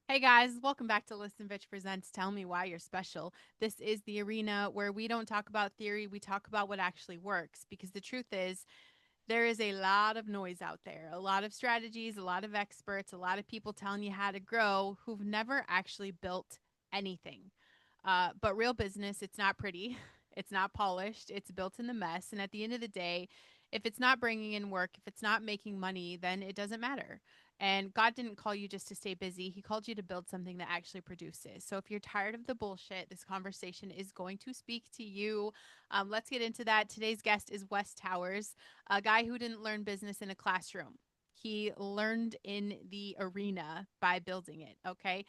Hey guys, welcome back to Listen Bitch Presents Tell Me Why You're Special. This is the arena where we don't talk about theory, we talk about what actually works. Because the truth is, there is a lot of noise out there, a lot of strategies, a lot of experts, a lot of people telling you how to grow who've never actually built anything. But real business, it's not pretty, it's not polished, it's built in the mess. And at the end of the day, if it's not bringing in work, if it's not making money, then it doesn't matter. And God didn't call you just to stay busy. He called you to build something that actually produces. So if you're tired of the bullshit, this conversation is going to speak to you. Let's get into that. Today's guest is Wes Towers, a guy who didn't learn business in a classroom. He learned in the arena by building it. Okay.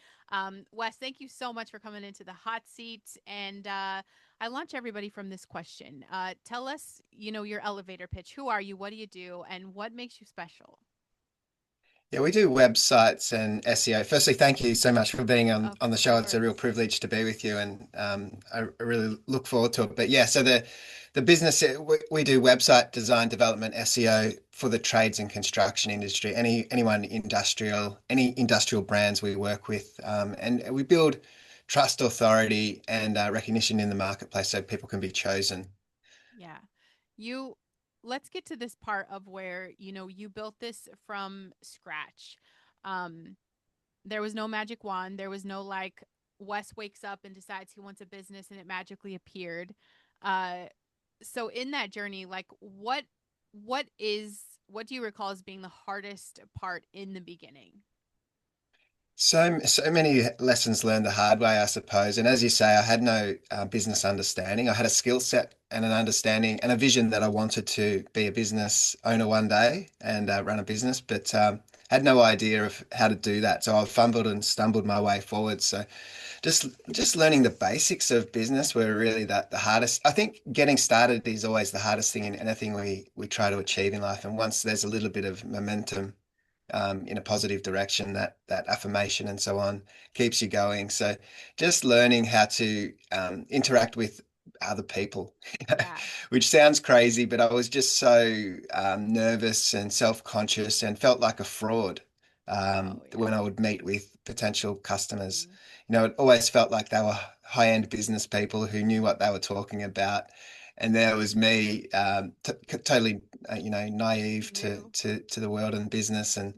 Wes, thank you so much for coming into the hot seat. And I launch everybody from this question. Tell us, your elevator pitch. Who are you? What do you do? And what makes you special? Yeah, we do websites and SEO. Firstly, thank you so much for being on, Of on the show. It's a real course. privilege to be with you, and I really look forward to it. But yeah, so the business we do website design, development, SEO for the trades and construction industry. Any industrial brands we work with, and we build trust, authority, and recognition in the marketplace so people can be chosen. Yeah. You Let's get to this part of where, you built this from scratch. Um there was no magic wand. There was no like Wes wakes up and decides he wants a business and it magically appeared. Uh so in that journey, like what do you recall as being the hardest part in the beginning? So many lessons learned the hard way, I suppose. And as you say, I had no business understanding. I had a skill set and an understanding and a vision that I wanted to be a business owner one day and run a business, but had no idea of how to do that. So I fumbled and stumbled my way forward. So just learning the basics of business were really the hardest. I think getting started is always the hardest thing in anything we try to achieve in life. And once there's a little bit of momentum in a positive direction, that affirmation and so on keeps you going. So just learning how to interact with other people, Yeah. which sounds crazy, but I was just so nervous and self-conscious and felt like a fraud Oh, when yeah. I would meet with potential customers. Mhm. It always felt like they were high-end business people who knew what they were talking about. And there was me, totally, naive to, New. to the world and business. And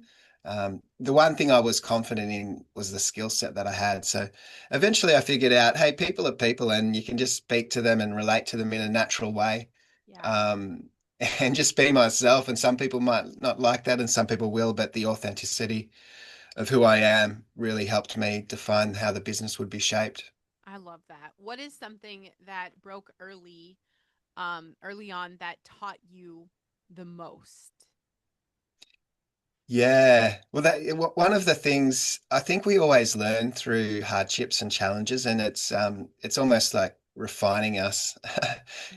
the one thing I was confident in was the skill set that I had. So eventually I figured out, hey, people are people and you can just speak to them and relate to them in a natural way. Yeah. Um, and just be myself. And some people might not like that and some people will, but the authenticity of who I am really helped me define how the business would be shaped. I love that. What is something that broke early on that taught you the most? Yeah, well, one of the things I think we always learn through hardships and challenges, and it's almost like refining us,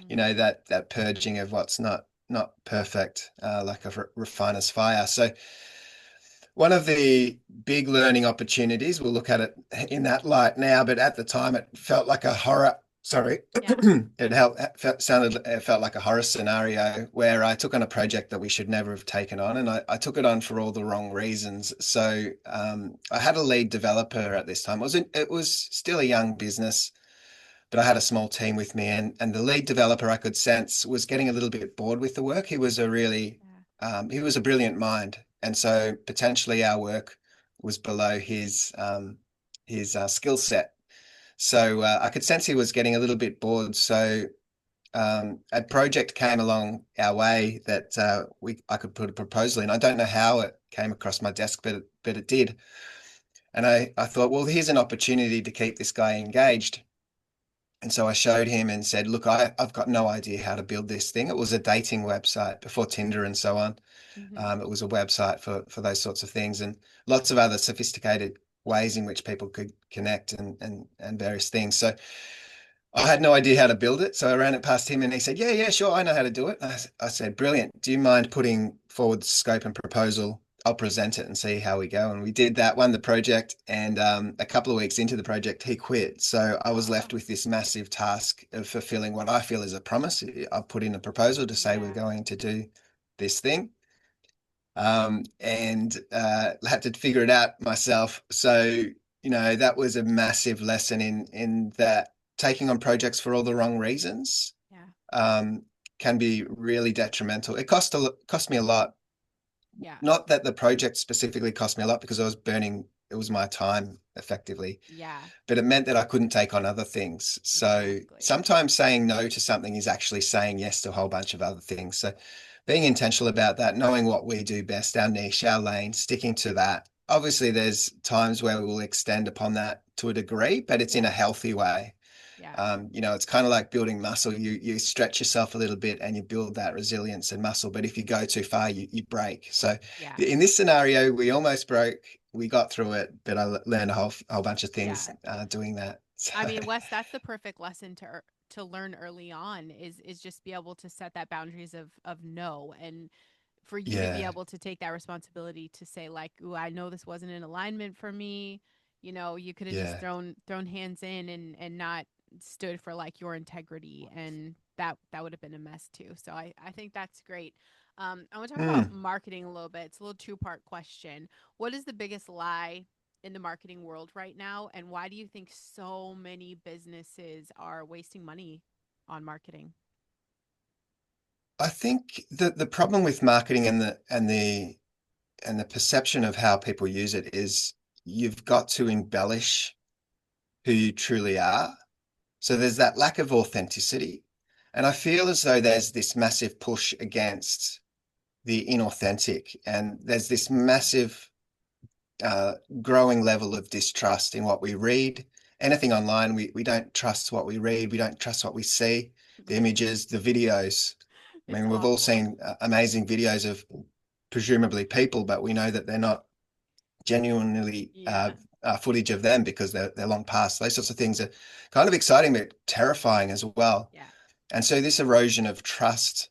Mm-hmm. that purging of what's not perfect, like a refiner's fire. So one of the big learning opportunities, we'll look at it in that light now, but at the time it felt like a horror. Sorry, Yeah. it felt like a horror scenario where I took on a project that we should never have taken on, and I took it on for all the wrong reasons. So I had a lead developer at this time. It was still a young business, but I had a small team with me, and the lead developer I could sense was getting a little bit bored with the work. Yeah. He was a brilliant mind, and so potentially our work was below his skill set. So I could sense he was getting a little bit bored. So a project came along our way that I could put a proposal in. I don't know how it came across my desk, but it did. And I thought, well, here's an opportunity to keep this guy engaged. And so I showed him and said, look, I've got no idea how to build this thing. It was a dating website before Tinder and so on. Mm-hmm. It was a website for those sorts of things and lots of other sophisticated ways in which people could connect and various things. So I had no idea how to build it. So I ran it past him and he said, yeah, sure, I know how to do it. I said, brilliant. Do you mind putting forward the scope and proposal? I'll present it and see how we go. And we did that, won the project. And a couple of weeks into the project, he quit. So I was Oh, left with this massive task of fulfilling what I feel is a promise. I put in a proposal to say we're yeah. going to do this thing. And had to figure it out myself. So that was a massive lesson in that taking on projects for all the wrong reasons Yeah. um, can be really detrimental. Cost me a lot. Yeah. Not that the project specifically cost me a lot because I was burning, it was my time effectively, Yeah. but it meant that I couldn't take on other things. So Exactly. sometimes saying no to something is actually saying yes to a whole bunch of other things. So being intentional about that, knowing what we do best, our niche, our lane, sticking to that. Obviously, there's times where we'll extend upon that to a degree, but it's in a Yeah. healthy way. Yeah. It's kind of like building muscle. You stretch yourself a little bit and you build that resilience and muscle. But if you go too far, you break. So Yeah. in this scenario, we almost broke. We got through it, but I learned a whole bunch of things Yeah. doing that. I So mean, Wes, that's the perfect lesson to learn early on is just be able to set that boundaries of no, and for you to be yeah, able to take that responsibility to say like, "Ooh, I know this wasn't in alignment for me." You know, you could have just yeah, thrown hands in and not stood for like your integrity, and that would have been a mess too. So I think that's great. I want to talk about mm. marketing a little bit. It's a little two-part question. What is the biggest lie in the marketing world right now, and why do you think so many businesses are wasting money on marketing? I think the problem with marketing and the perception of how people use it is you've got to embellish who you truly are. So there's that lack of authenticity. And I feel as though there's this massive push against the inauthentic. And there's this massive growing level of distrust in what we read. Anything online, we don't trust what we read. We don't trust what we see, the Right. images, the videos. I It's mean, we've all awful. seen amazing videos of presumably people, but we know that they're not genuinely Yeah. footage of them because they're long past. Those sorts of things are kind of exciting but terrifying as well. Yeah. And so this erosion of trust,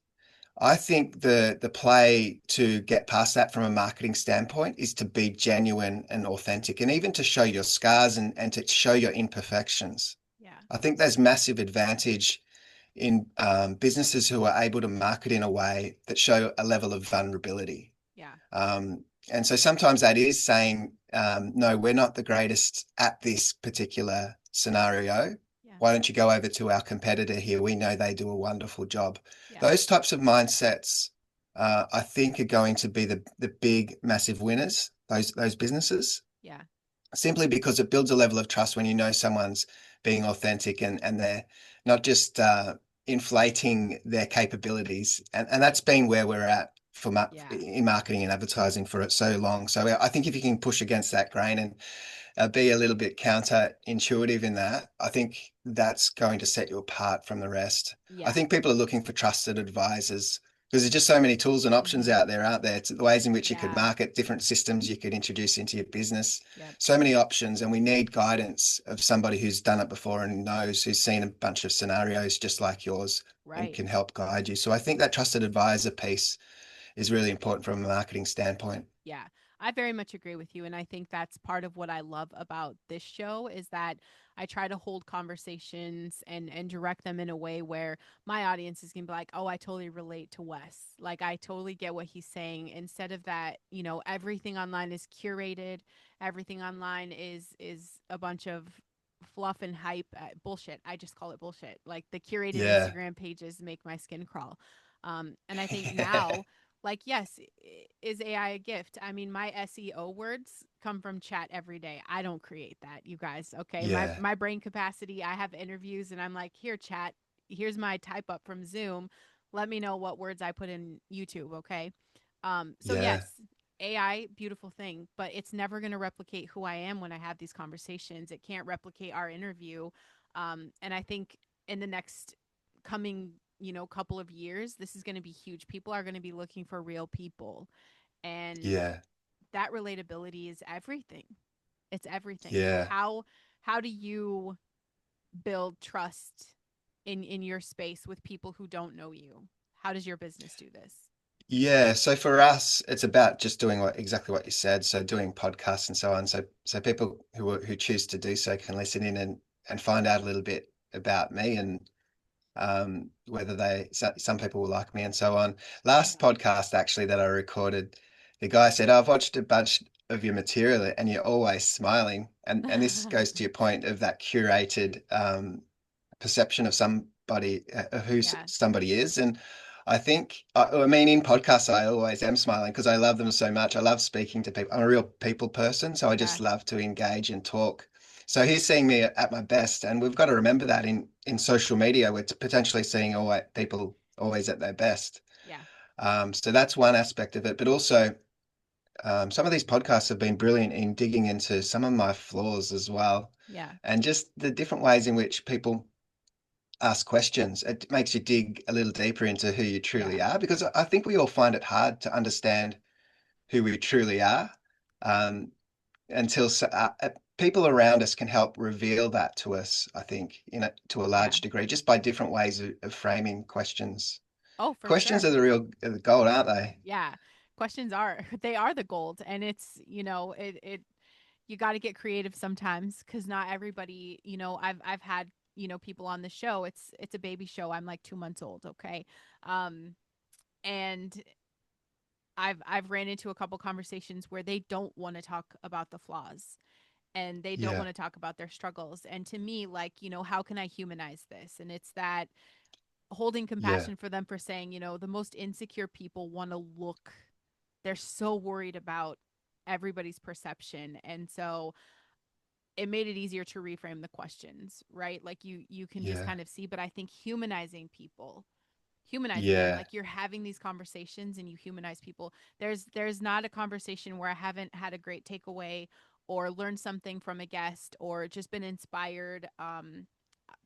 I think the play to get past that from a marketing standpoint is to be genuine and authentic, and even to show your scars and to show your imperfections. Yeah. I think there's massive advantage in businesses who are able to market in a way that show a level of vulnerability. Yeah. And so sometimes that is saying, no, we're not the greatest at this particular scenario. Yeah. Why don't you go over to our competitor here? We know they do a wonderful job. Yeah. Those types of mindsets, I think, are going to be the big, massive winners. Those businesses, Yeah. simply because it builds a level of trust when you know someone's being authentic and they're not just inflating their capabilities. And that's been where we're at Yeah. in marketing and advertising for it so long. So I think if you can push against that grain and be a little bit counterintuitive in that, I think that's going to set you apart from the rest. I Yeah. think people are looking for trusted advisors because there's just so many tools and options Mhm. out there, aren't there? It's the ways in which you could Yeah. market, different systems you could introduce into your business. Yep. So many options, and we need guidance of somebody who's done it before and knows, who's seen a bunch of scenarios just like yours and Right. can help guide you. So I think that trusted advisor piece is really important from a marketing standpoint. Yeah. I very much agree with you, and I think that's part of what I love about this show is that I try to hold conversations and direct them in a way where my audience is going to be like, "Oh, I totally relate to Wes. Like I totally get what he's saying." Instead of that, everything online is curated, everything online is a bunch of fluff and hype, bullshit. I just call it bullshit. Like the curated Yeah. Instagram pages make my skin crawl. And I think now, like, yes, is AI a gift? I mean, my SEO words come from chat every day. I don't create that, you guys. Okay. My Yeah. my brain capacity, I have interviews and I'm like, here, chat, here's my type up from Zoom. Let me know what words I put in YouTube, okay? So Yeah. yes, AI, beautiful thing, but it's never gonna replicate who I am when I have these conversations. It can't replicate our interview. And I think in the next coming couple of years, this is going to be huge. People are going to be looking for real people, and Yeah. that relatability is everything. It's everything. Yeah. How do you build trust in your space with people who don't know you? How does your business do this? Yeah, so for us, it's about just doing exactly what you said. So doing podcasts and so on. So people who choose to do so can listen in and find out a little bit about me and whether some people will like me and so on. Last Yeah. podcast actually that I recorded, the guy said, "Oh, I've watched of your material and you're always smiling. And this goes to your point of that curated perception of somebody, of who Yeah. somebody is. And I think, I mean, in podcasts, I always am smiling because I love them so much. I love speaking to people. I'm a real people person, so I Yeah. just love to engage and talk. So he's seeing me at my best, and we've got to remember that in social media, we're potentially seeing all people always at their best. Yeah. So that's one aspect of it, but also some of these podcasts have been brilliant in digging into some of my flaws as well, Yeah. and just the different ways in which people ask questions. It makes you dig a little deeper into who you truly Yeah. are, because I think we all find it hard to understand who we truly are um, until people around us can help reveal that to us, I think, to a Yeah. large degree, just by different ways of framing questions. Oh, for Questions sure. are the gold, aren't they? Yeah. Questions are they are the gold, and it's, it you got to get creative sometimes cuz not everybody, I've had, people on the show. It's a baby show. I'm like 2 months old, okay? Um and I've ran into a couple conversations where they don't want to talk about the flaws, and they don't Yeah, want to talk about their struggles. And to me, like, how can I humanize this? And it's that holding yeah, compassion for them for saying, the most insecure people want to look, they're so worried about everybody's perception. And so it made it easier to reframe the questions, right? Like you can just yeah, kind of see, but I think humanizing them, yeah, like you're having these conversations and you humanize people. There's not a conversation where I haven't had a great takeaway or learned something from a guest or just been inspired.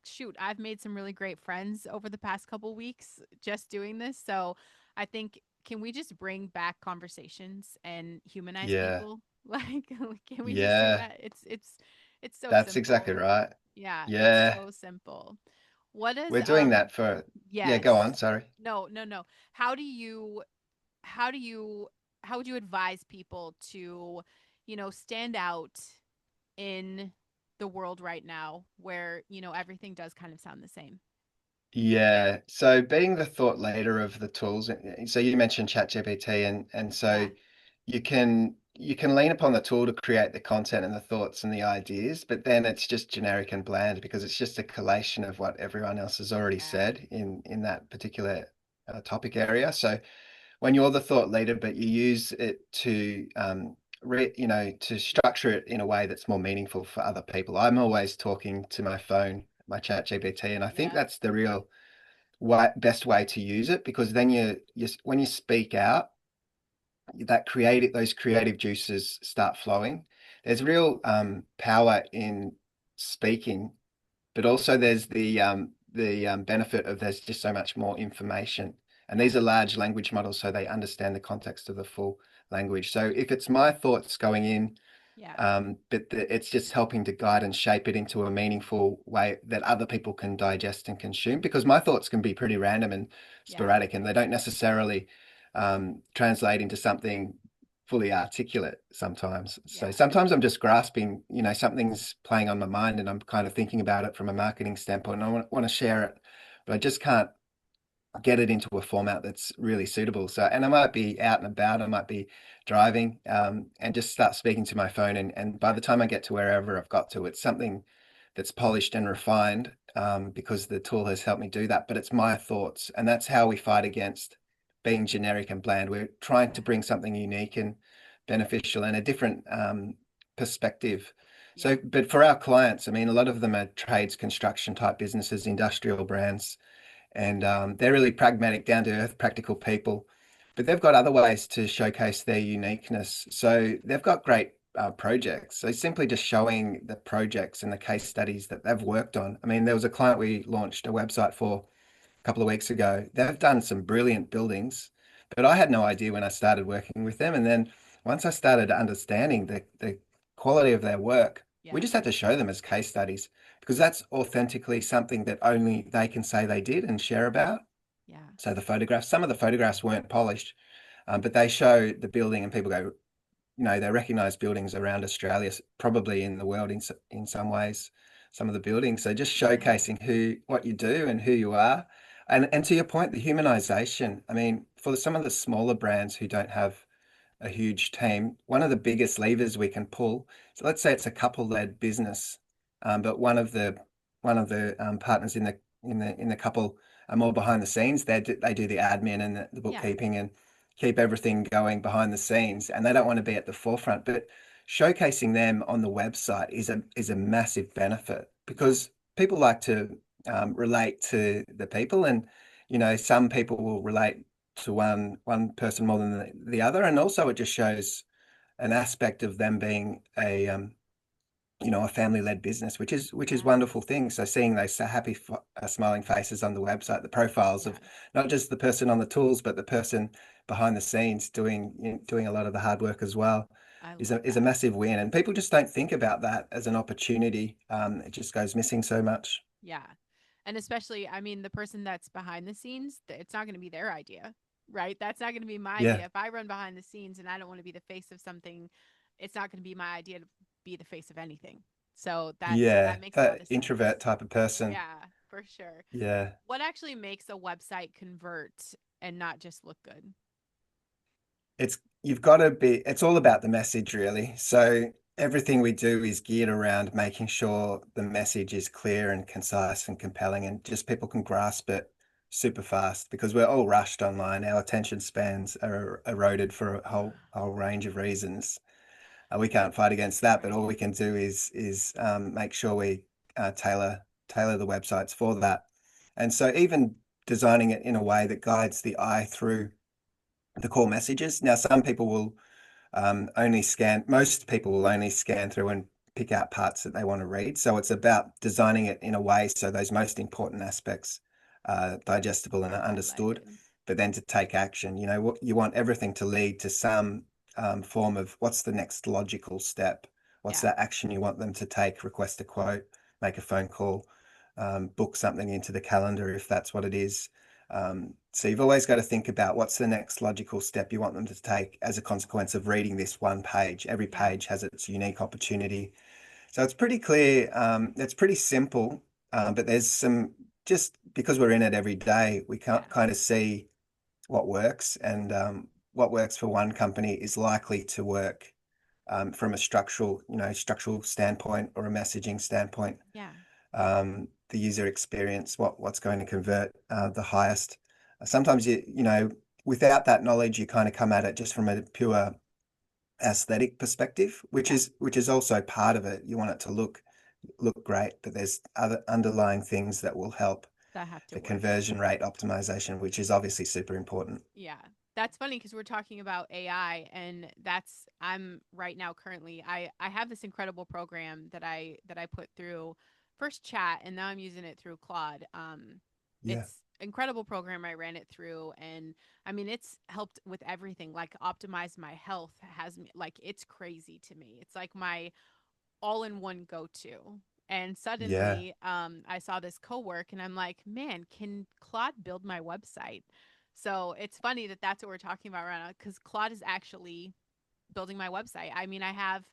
Shoot, I've made some really great friends over the past couple weeks just doing this. So I think, can we just bring back conversations and humanize yeah, people? Like, can we just do yeah. that? It's so That's exactly simple. right. Yeah, it's Yeah, so simple. What is we're doing that for, yeah, yes. go on, sorry. No, no, no. How do you how do you how would you advise people to, stand out in the world right now where, everything does kind of sound the same? Yeah. So being the thought leader of the tools, so you mentioned ChatGPT and so Yeah. you can lean upon the tool to create the content and the thoughts and the ideas, but then it's just generic and bland because it's just a collation of what everyone else has already Yeah. said in that particular topic area. So when you're the thought leader, but you use it to to structure it in a way that's more meaningful for other people. I'm always talking to my phone, my chat GPT, and I think Yep. that's the real best way to use it, because then when you speak out, those creative juices start flowing. There's real power in speaking, but also there's the benefit of there's just so much more information. And Yeah. these are large language models, so they understand the context of the full language. So if it's my thoughts going in, Yeah. but it's just helping to guide and shape it into a meaningful way that other people can digest and consume, because my thoughts can be pretty random and Yeah. sporadic, and they don't necessarily translate into something fully articulate sometimes. So Yeah. sometimes I'm just grasping, something's playing on my mind and I'm kind of thinking about it from a marketing standpoint and I want to share it, but I just can't get it into a format that's really suitable. So, and I might be out and about, I might be driving, and just start speaking to my phone. And by Yeah. the time I get to wherever I've got to, it's something that's polished and refined, because the tool has helped me do that. But it's my thoughts. And that's how we fight against being generic and bland. We're trying to Yeah. bring something unique and beneficial and a different perspective. Yeah. So, but for our clients, I mean, a lot of them are trades, construction type businesses, industrial brands, and they're really pragmatic, down to earth, practical people. But they've got other ways to showcase their uniqueness. So they've got great projects. So simply just showing the projects and the case studies that they've worked on. I mean, there was a client we launched a website for a couple of weeks ago. They've done some brilliant buildings, but I had no idea when I started working with them. And then once I started understanding the quality of their work, we Yeah. just had to show them as case studies, because that's authentically something that only they can say they did and share about. Yeah. So some of the photographs weren't polished, but they show the building and people go, they recognize buildings around Australia, probably in the world in some ways, some of the buildings. So just Yeah. showcasing what you do and who you are. And to your point, the humanization. I mean, for some of the smaller brands who don't have a huge team, one of the biggest levers we can pull. So let's say it's a couple-led business, but one of the partners in the couple are more behind the scenes. They do the admin and the Yeah. bookkeeping and keep everything going behind the scenes, and they don't want to be at the forefront. But showcasing them on the website is a massive benefit Yeah. because people like to relate to the people, and some people will relate to one person more than the other, and also it just shows an aspect of them being a family-led business, which is wonderful Yes. thing. So seeing those happy, smiling faces on the website, the profiles Yeah. of not just the person on the tools, but the person behind the scenes doing a lot of the hard work as well, I is love a that. massive win. And people just don't think about that as an opportunity. It just goes missing so much. Yeah. And especially, I mean, the person that's behind the scenes, it's not going to be their idea, right? That's not going to be my Yeah, idea. If I run behind the scenes and I don't want to be the face of something, it's not going to be my idea to be the face of anything. So that yeah, makes a lot that of introvert sense. type of person. Yeah, for sure. Yeah. What actually makes a website convert and not just look good? You've got to be, it's all about the message really. So everything we do is geared around making sure the message is clear and concise and compelling and just people can grasp it super fast because we're all rushed online. Our attention spans are eroded for a whole range of reasons. We can't fight against that, but all Right. we can do is make sure we tailor the websites for that. And so even designing it in a way that guides the eye through the core messages. Now, some people will most people will only scan through and pick out parts that they want to read. So it's about designing it in a way so those most important aspects are digestible and Are are understood, highlighted. but then to take action. What you want everything to lead to some form of what's the next logical step? What's Yeah. that action you want them to take? Request a quote, make a phone call, book something into the calendar if that's what it is. So you've always got to think about what's the next logical step you want them to take as a consequence of reading this one page. Every Yeah. page has its unique opportunity. So it's pretty clear. It's pretty simple, but there's just because we're in it every day, we Yeah. can't kind of see what works, and what works for one company is likely to work from a structural standpoint or a messaging standpoint, Yeah. the user experience, what's going to convert the highest. Sometimes without that knowledge, you kind of come at it just from a pure aesthetic perspective, which Yeah. is also part of it. You want it to look great, but there's other underlying things that will help That have to the work. conversion rate optimization, which is obviously super important. Yeah. That's funny because we're talking about AI and that's I'm right now currently I have this incredible program that I put through first chat and now I'm using it through Claude. Yeah, It's incredible program I ran it through and I mean it's helped with everything like optimize my health has me like it's crazy to me. It's like my all in one go to. And yeah, suddenly, I saw this co-work, and I'm like, man, can Claude build my website? So it's funny that that's what we're talking about right now because Claude is actually building my website. I mean, I have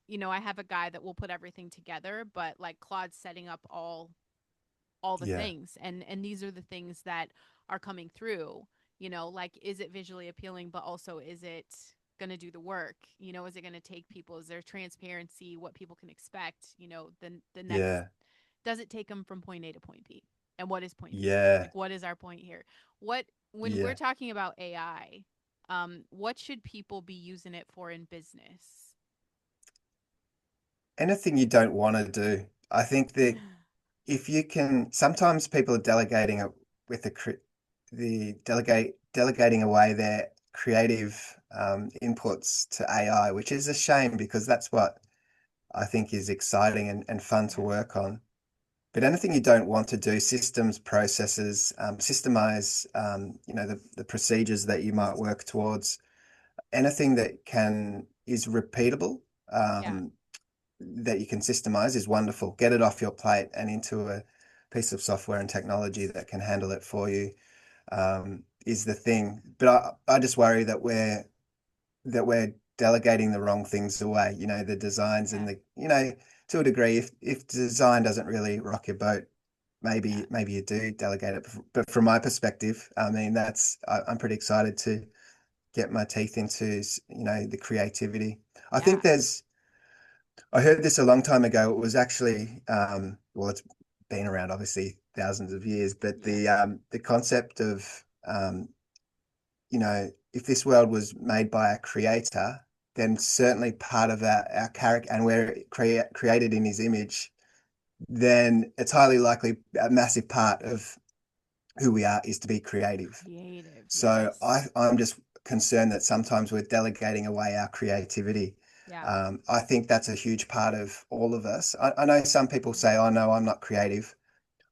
a guy that will put everything together, but like Claude's setting up all the yeah, things, and these are the things that are coming through. Like is it visually appealing, but also is it going to do the work? Is it going to take people? Is there transparency? What people can expect? The next yeah, does it take them from point A to point B? And what is point B? yeah, Like what is our point here? What when we're yeah. talking about AI, what should people be using it for in business? Anything you don't want to do. I think that if you can, sometimes people are delegating it with delegating away their creative inputs to AI, which is a shame because that's what I think is exciting and fun to Yeah, work on. But anything you don't want to do, systems, processes, systemize, the procedures that you might work towards, anything that is repeatable, yeah, um, that you can systemize is wonderful. Get it off your plate and into a piece of software and technology that can handle it for you, is the thing. But I just worry that we're delegating the wrong things away. The designs and yeah, to a degree, if design doesn't really rock your boat, yeah. maybe you do delegate it. But from my perspective, I mean, I'm pretty excited to get my teeth into, the creativity. I think Yeah. I heard this a long time ago. It was actually, well, it's been around obviously thousands of years, but Yeah. the concept of, if this world was made by a creator, then certainly part of our character, and we're created in his image, then it's highly likely a massive part of who we are is to be creative. Creative. So Yes. I'm just concerned that sometimes we're delegating away our creativity. Yeah. I think that's a huge part of all of us. I know some people say, "Oh no, I'm not creative."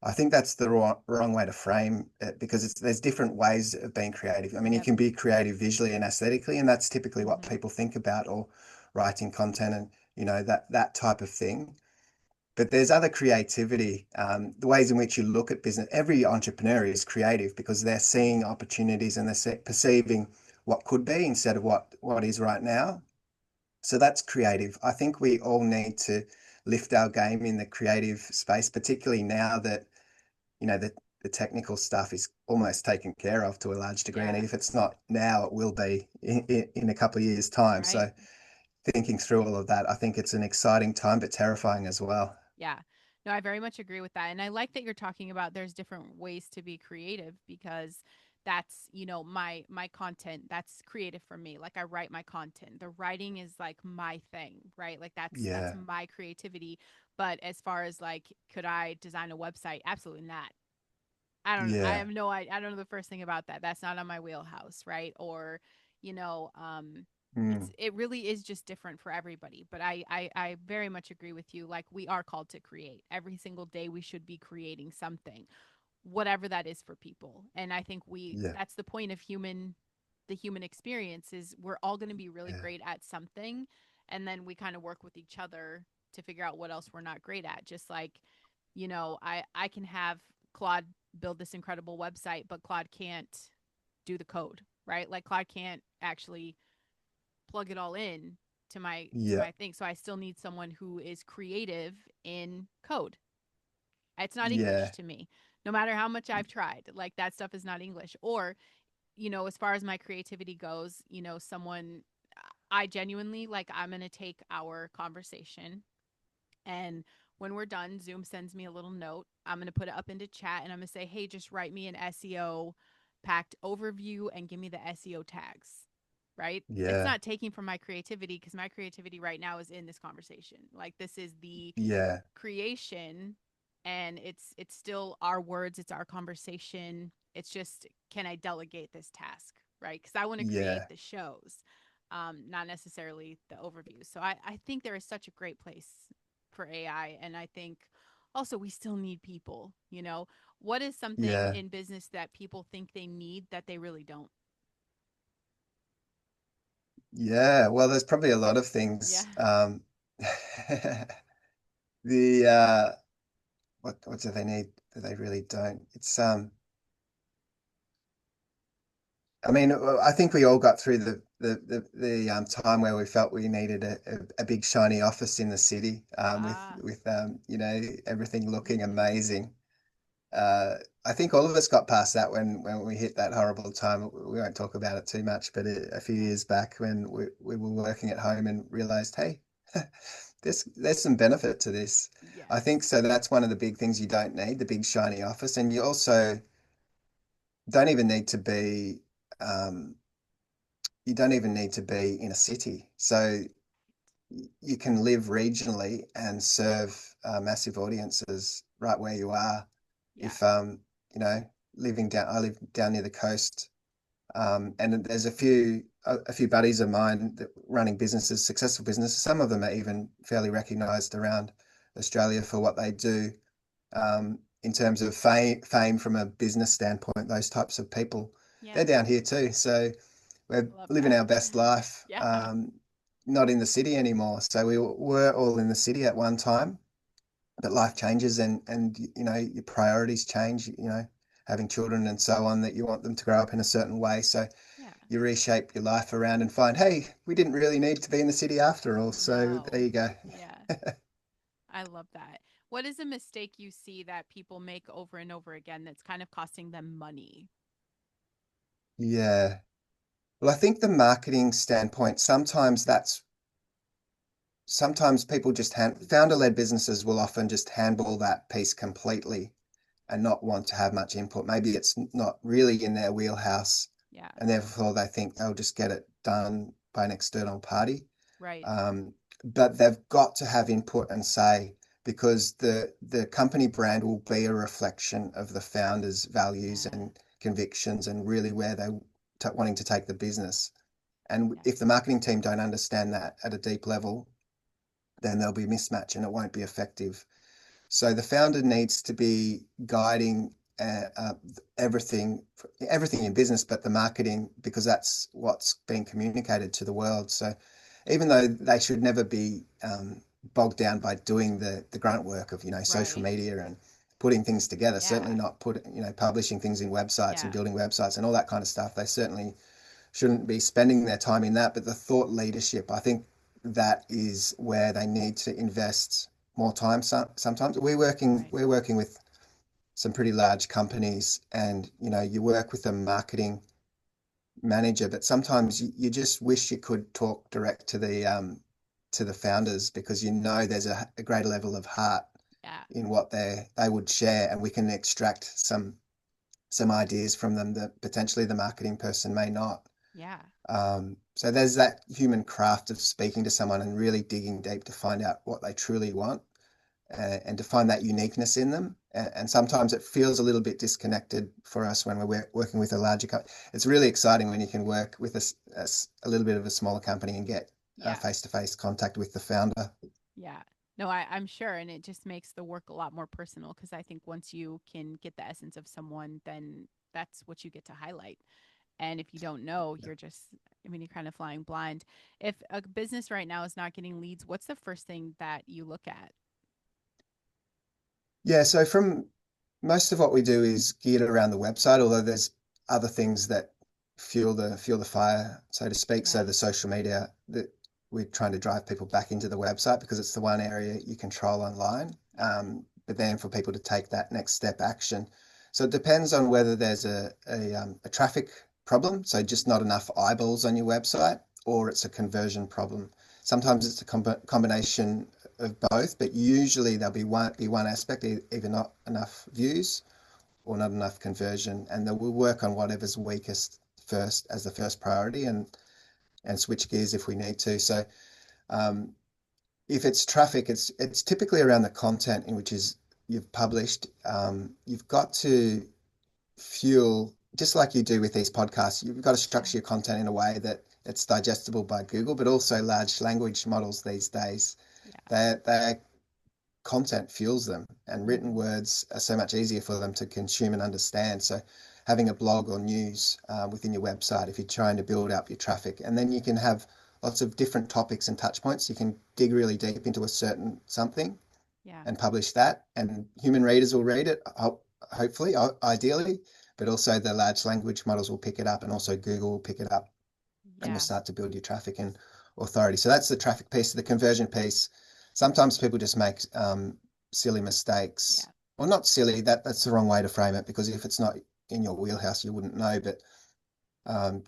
I think that's the wrong way to frame it, because there's different ways of being creative. I mean, you Yep. can be creative visually and aesthetically, and that's typically what Hmm. people think about, or writing content and that type of thing. But there's other creativity, the ways in which you look at business. Every entrepreneur is creative because they're seeing opportunities and they're perceiving what could be instead of what is right now. So that's creative. I think we all need to lift our game in the creative space, particularly now that the technical stuff is almost taken care of to a large degree. And Yeah. if it's not now, it will be in a couple of years' time. Right. So thinking through all of that, I think it's an exciting time, but terrifying as well. Yeah. No, I very much agree with that. And I like that you're talking about there's different ways to be creative because that's, my content, that's creative for me. Like I write my content. The writing is like my thing, right? Like that's Yeah, my creativity. But as far as like could I design a website? Absolutely not. I yeah, have no I don't know the first thing about that. That's not on my wheelhouse, right? Or, you know, mm, it really is just different for everybody. But I very much agree with you. Like we are called to create. Every single day we should be creating something, whatever that is for people. And I think yeah, that's the point of the human experience is we're all going to be really yeah, great at something, and then we kind of work with each other to figure out what else we're not great at. Just like, I can have Claude build this incredible website, but Claude can't do the code, right? Like Claude can't actually plug it all in to yeah, my thing. So I still need someone who is creative in code. It's not English yeah, to me. No matter how much I've tried, like that stuff is not English. Or, as far as my creativity goes, someone I genuinely like I'm going to take our conversation, and when we're done, Zoom sends me a little note. I'm going to put it up into chat and I'm going to say, "Hey, just write me an SEO packed overview and give me the SEO tags." Right? It's yeah, not taking from my creativity because my creativity right now is in this conversation. Like this is the yeah, creation, and it's still our words, it's our conversation. It's just, can I delegate this task, right? Because I want to create yeah, the shows, not necessarily the overview. So I think there is such a great place for AI. And I think also we still need people. What is something yeah, in business that people think they need that they really don't? yeah. Well, there's probably a lot of Yeah. things. The what do they need that they really don't? It's I mean, I think we all got through the time where we felt we needed a big shiny office in the city, Ah. with everything looking Mm-hmm. amazing. Uh, I think all of us got past that when we hit that horrible time. We won't talk about it too much, but a few Yeah. years back when we were working at home and realized, hey, there's some benefit to this. I think Yes. so. That's one of the big things you don't need, the big shiny office, and you also don't even need to be. Um, you don't even need to be in a city. So you can live regionally and serve massive audiences right where you are. Yeah. If you know, I live down near the coast, and there's a few buddies of mine that running businesses, successful businesses. Some of them are even fairly recognised around Australia for what they do, in terms of fame from a business standpoint. Those types of people, they're Yeah. down here too. So we're Love living that. our best life, Yeah. not in the city anymore. So we were all in the city at one time, but life changes, and your priorities change. Having children and so on, that you want them to grow up in a certain way. So Yeah. you reshape your life around and find, hey, we didn't really need to be in the city after all. So there No. you go. Yeah. I love that. What is a mistake you see that people make over and over again that's kind of costing them money? Yeah. Well, I think the marketing standpoint, sometimes people just founder-led businesses will often just handball that piece completely and not want to have much input. Maybe it's not really in their wheelhouse, Yeah. and therefore they think they'll just get it done by an external party. Right. Um, but they've got to have input and say, because the company brand will be a reflection of the founders' values Yeah. and convictions and really where they wanting to take the business. And Yeah. if the marketing team don't understand that at a deep level, then there'll be a mismatch and it won't be effective. So the founder needs to be guiding everything, everything in business, but the marketing, because that's what's being communicated to the world. So even though they should never be bogged down by doing the grunt work of, social Right. media and putting things together, certainly Yeah. not publishing things in websites and Yeah. building websites and all that kind of stuff. They certainly shouldn't be spending their time in that. But the thought leadership, I think that is where they need to invest more time. Sometimes Right. we're working with some pretty large companies, and you work with a marketing manager, but sometimes you just wish you could talk direct to the founders, because there's a greater level of heart Yeah. in what they would share, and we can extract some ideas from them that potentially the marketing person may not. Yeah. So there's that human craft of speaking to someone and really digging deep to find out what they truly want, and to find that uniqueness in them. And sometimes it feels a little bit disconnected for us when we're working with a larger company. It's really exciting when you can work with a little bit of a smaller company and get Yeah. face-to-face contact with the founder. Yeah. No, I'm sure. And it just makes the work a lot more personal because I think once you can get the essence of someone, then that's what you get to highlight. And if you don't know, you're just, I mean, you're kind of flying blind. If a business right now is not getting leads, what's the first thing that you look at? Yeah, so from most of what we do is geared around the website, although there's other things that fuel the fire, so to speak. So Yeah. the social media, that we're trying to drive people back into the website because it's the one area you control online. Yeah. But then for people to take that next step action. So it depends on whether there's a traffic problem, so just not enough eyeballs on your website, or it's a conversion problem. Sometimes it's a combination of both, but usually there'll be one aspect, either not enough views or not enough conversion, and then we'll work on whatever's weakest first as the first priority, and switch gears if we need to. So um, if it's traffic, it's typically around the content in which is you've published. You've got to fuel, just like you do with these podcasts. You've got to Yeah. structure your content in a way that it's digestible by Google, but also large language models these days. Yeah. Their content fuels them, and written Mm-hmm. words are so much easier for them to consume and understand. So having a blog or news within your website, if you're trying to build up your traffic, and then you can have lots of different topics and touch points. You can dig really deep into a certain something Yeah. and publish that, and human readers will read it, hopefully, ideally, but also the large language models will pick it up, and also Google will pick it up, and you'll Yeah. start to build your traffic and authority. So that's the traffic piece. The conversion piece, sometimes people just make silly mistakes. Yeah. Well, not silly, that's the wrong way to frame it, because if it's not in your wheelhouse, you wouldn't know. But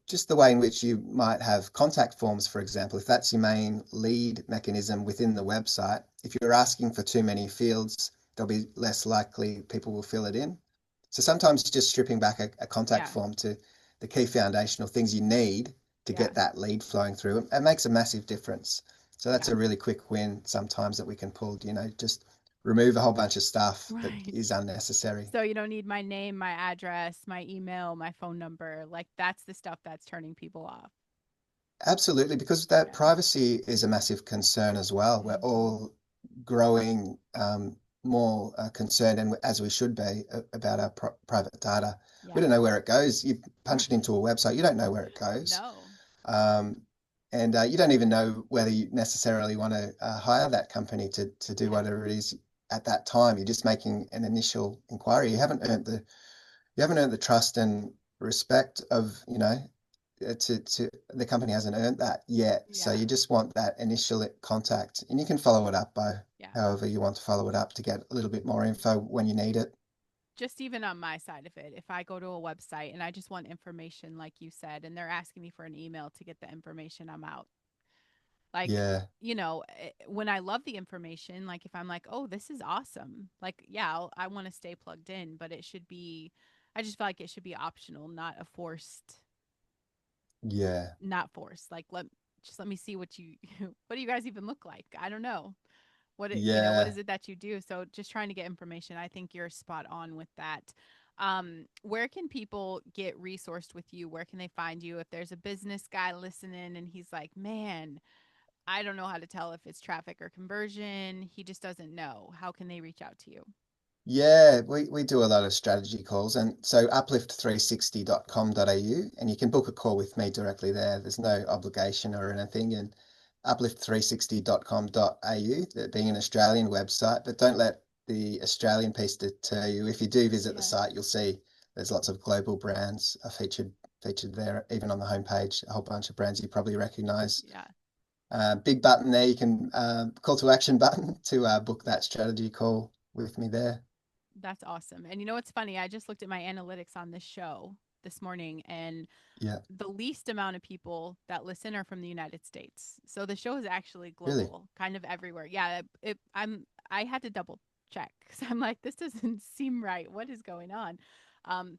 just the way in which you might have contact forms, for example, if that's your main lead mechanism within the website, if you're asking for too many fields, there'll be less likely people will fill it in. So sometimes just stripping back a contact Yeah. form to the key foundational things you need to Yeah. get that lead flowing through, it makes a massive difference. So that's Yeah. a really quick win sometimes that we can pull, just remove a whole bunch of stuff that Right. is unnecessary. So you don't need my name, my address, my email, my phone number. Like that's the stuff that's turning people off. Absolutely, because that Yeah. privacy is a massive concern as well. We're Mm-hmm. all growing more concerned, and as we should be, about our private data. We Yeah. don't know where it goes. You punch it Right. into a website, you don't know where it goes. No. Um, and you don't even know whether you necessarily want to hire that company to do Yeah. whatever it is at that time. You're just making an initial inquiry. You haven't earned the trust and respect of, to the company hasn't earned that yet. So Yeah. you just want that initial contact, and you can follow it up by Yeah. however you want to follow it up to get a little bit more info when you need it. just even on my side of it, if I go to a website and I just want information, like you said, and they're asking me for an email to get the information, I'm out. Like, Yeah. when I love the information, like if I'm like, oh, this is awesome, like, yeah, I want to stay plugged in, but it should be, I just feel like it should be optional, not a forced, Yeah. not forced. Like, let me see what you, what do you guys even look like? I don't know. What is Yeah. it that you do? So just trying to get information. I think you're spot on with that. Where can people get resourced with you? Where can they find you? If there's a business guy listening and he's like, man, I don't know how to tell if it's traffic or conversion, he just doesn't know, how can they reach out to you? Yeah, we do a lot of strategy calls, and so uplift360.com.au, and you can book a call with me directly there. There's no obligation or anything. And uplift360.com.au, that being an Australian website, but don't let the Australian piece deter you. If you do visit the Yeah. site, you'll see there's lots of global brands are featured there, even on the homepage, a whole bunch of brands you probably recognize. Yeah. Big button there, you can call to action button to book that strategy call with me there. That's awesome. And you know what's funny? I just looked at my analytics on this show this morning, and Yeah, the least amount of people that listen are from the United States. So the show is actually really global, kind of everywhere. Yeah, I had to double check because I'm like, this doesn't seem right. What is going on?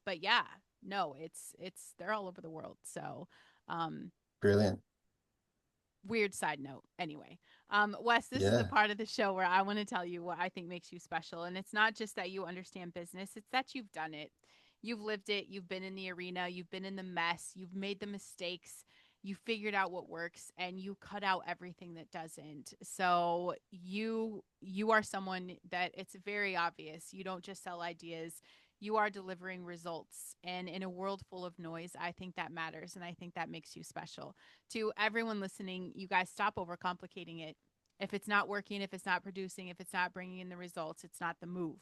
But yeah, no, it's they're all over the world. So um, brilliant. weird side note. Anyway, Wes, this is the Yeah, part of the show where I want to tell you what I think makes you special, and it's not just that you understand business; it's that you've done it, you've lived it, you've been in the arena, you've been in the mess, you've made the mistakes, you figured out what works, and you cut out everything that doesn't. So you are someone that it's very obvious. You don't just sell ideas, you are delivering results. And in a world full of noise, I think that matters. And I think that makes you special. To everyone listening, you guys stop overcomplicating it. If it's not working, if it's not producing, if it's not bringing in the results, it's not the move.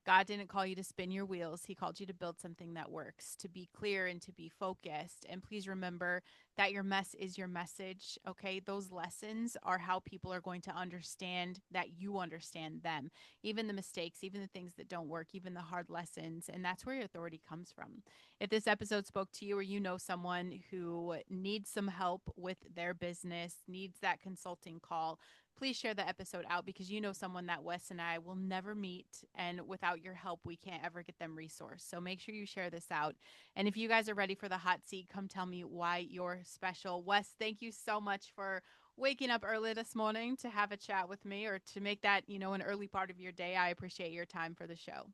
God didn't call you to spin your wheels. He called you to build something that works, to be clear and to be focused. And please remember that your mess is your message. Okay. Those lessons are how people are going to understand that you understand them, even the mistakes, even the things that don't work, even the hard lessons. And that's where your authority comes from. If this episode spoke to you, or you know someone who needs some help with their business, needs that consulting call, please share the episode out, because you know someone that Wes and I will never meet. And without your help, we can't ever get them resourced. So make sure you share this out. And if you guys are ready for the hot seat, come tell me why you're special. Wes, thank you so much for waking up early this morning to have a chat with me, or to make that, an early part of your day. I appreciate your time for the show.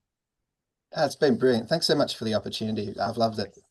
it's been brilliant. Thanks so much for the opportunity. I've Of loved it. course.